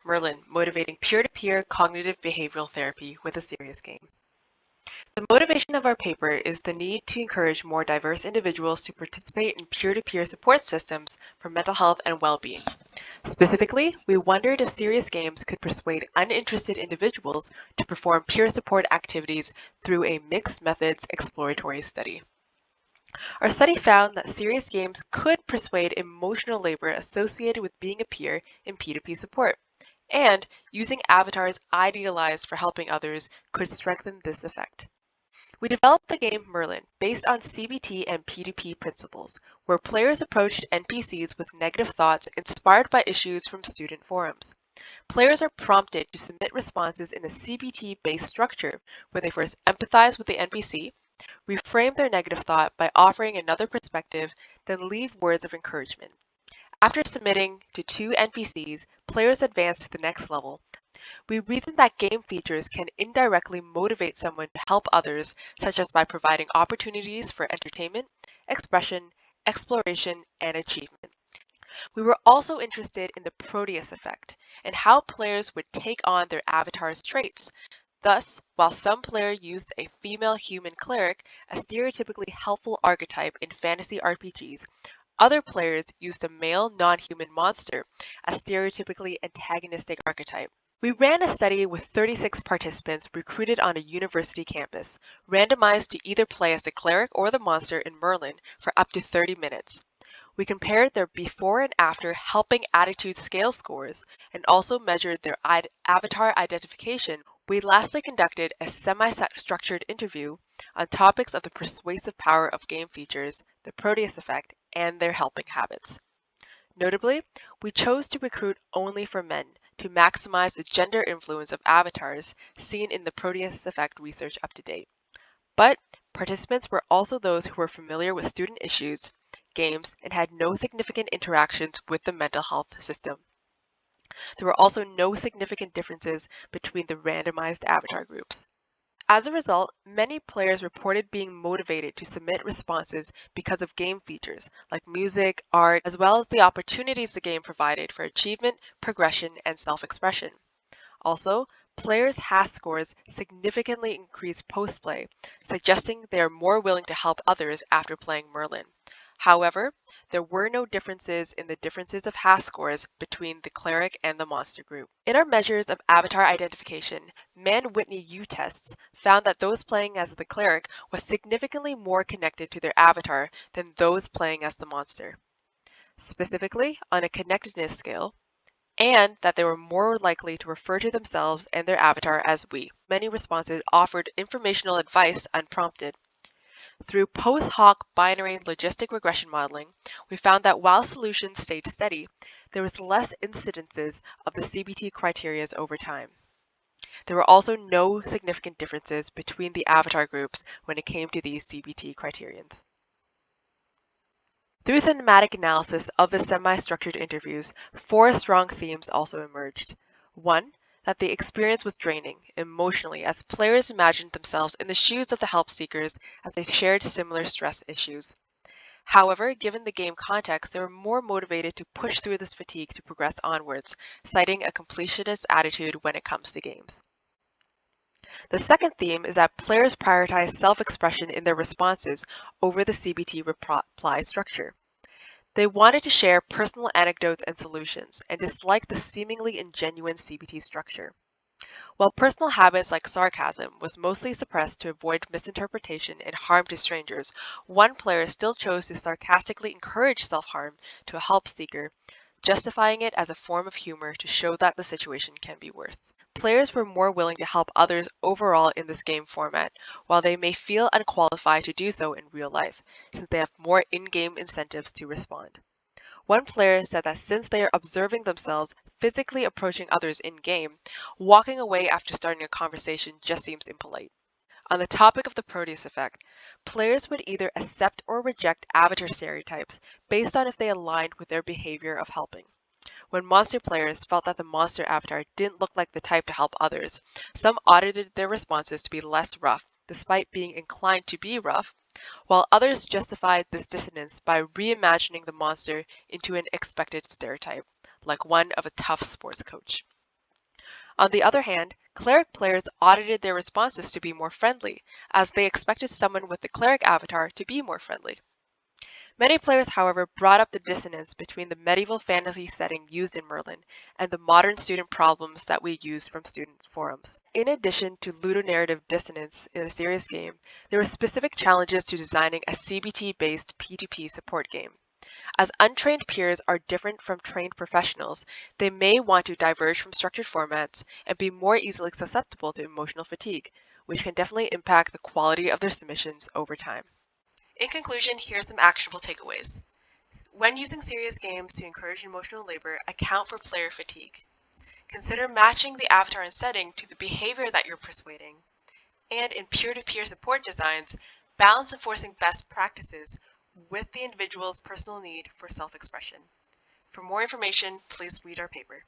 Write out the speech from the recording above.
Merlynne, motivating peer-to-peer cognitive behavioral therapy with a serious game. The motivation of our paper is the need to encourage more diverse individuals to participate in peer-to-peer support systems for mental health and well-being. Specifically, we wondered if serious games could persuade uninterested individuals to perform peer support activities through a mixed methods exploratory study. Our study found that serious games could persuade emotional labor associated with being a peer in P2P support, and using avatars idealized for helping others could strengthen this effect. We developed the game Merlynne based on CBT and P2P principles, where players approached NPCs with negative thoughts inspired by issues from student forums. Players are prompted to submit responses in a CBT-based structure, where they first empathize with the NPC, reframe their negative thought by offering another perspective, then leave words of encouragement. After submitting to 2 NPCs, players advance to the next level. We reasoned that game features can indirectly motivate someone to help others, such as by providing opportunities for entertainment, expression, exploration, and achievement. We were also interested in the Proteus Effect and how players would take on their avatar's traits. Thus, while some player used a female human cleric, a stereotypically helpful archetype in fantasy RPGs, other players used a male non-human monster, a stereotypically antagonistic archetype. We ran a study with 36 participants recruited on a university campus, randomized to either play as the cleric or the monster in Merlynne for up to 30 minutes. We compared their before and after helping attitude scale scores and also measured their avatar identification. We lastly conducted a semi-structured interview on topics of the persuasive power of game features, the Proteus Effect, and their helping habits. Notably, we chose to recruit only for men to maximize the gender influence of avatars seen in the Proteus Effect research up to date. But participants were also those who were familiar with student issues, games, and had no significant interactions with the mental health system. There were also no significant differences between the randomized avatar groups. As a result, many players reported being motivated to submit responses because of game features like music, art, as well as the opportunities the game provided for achievement, progression, and self-expression. Also, players' HAS scores significantly increased post-play, suggesting they are more willing to help others after playing Merlynne. However, there were no differences in the differences of HAS scores between the cleric and the monster group. In our measures of avatar identification, Mann-Whitney U tests found that those playing as the cleric was significantly more connected to their avatar than those playing as the monster. Specifically, on a connectedness scale, and that they were more likely to refer to themselves and their avatar as we. Many responses offered informational advice unprompted. Through post hoc binary logistic regression modeling, we found that while solutions stayed steady, there was less incidences of the CBT criteria over time. There were also no significant differences between the avatar groups when it came to these CBT criterions. Through thematic analysis of the semi-structured interviews, 4 strong themes also emerged. 1, that the experience was draining emotionally as players imagined themselves in the shoes of the help seekers as they shared similar stress issues. However, given the game context, they were more motivated to push through this fatigue to progress onwards, citing a completionist attitude when it comes to games. The second theme is that players prioritize self-expression in their responses over the CBT reply structure. They wanted to share personal anecdotes and solutions, and disliked the seemingly ingenuine CBT structure. While personal habits like sarcasm was mostly suppressed to avoid misinterpretation and harm to strangers, one player still chose to sarcastically encourage self-harm to a help seeker, justifying it as a form of humor to show that the situation can be worse. Players were more willing to help others overall in this game format, while they may feel unqualified to do so in real life, since they have more in-game incentives to respond. One player said that since they are observing themselves physically approaching others in-game, walking away after starting a conversation just seems impolite. On the topic of the Proteus Effect, players would either accept or reject avatar stereotypes based on if they aligned with their behavior of helping. When monster players felt that the monster avatar didn't look like the type to help others, some audited their responses to be less rough, despite being inclined to be rough, while others justified this dissonance by reimagining the monster into an expected stereotype, like one of a tough sports coach. On the other hand, cleric players audited their responses to be more friendly, as they expected someone with the cleric avatar to be more friendly. Many players, however, brought up the dissonance between the medieval fantasy setting used in Merlin and the modern student problems that we use from student forums. In addition to ludonarrative dissonance in a serious game, there were specific challenges to designing a CBT-based P2P support game. As untrained peers are different from trained professionals, they may want to diverge from structured formats and be more easily susceptible to emotional fatigue, which can definitely impact the quality of their submissions over time. In conclusion, here are some actionable takeaways. When using serious games to encourage emotional labor, account for player fatigue. Consider matching the avatar and setting to the behavior that you're persuading. And in peer-to-peer support designs, balance enforcing best practices with the individual's personal need for self-expression. For more information, please read our paper.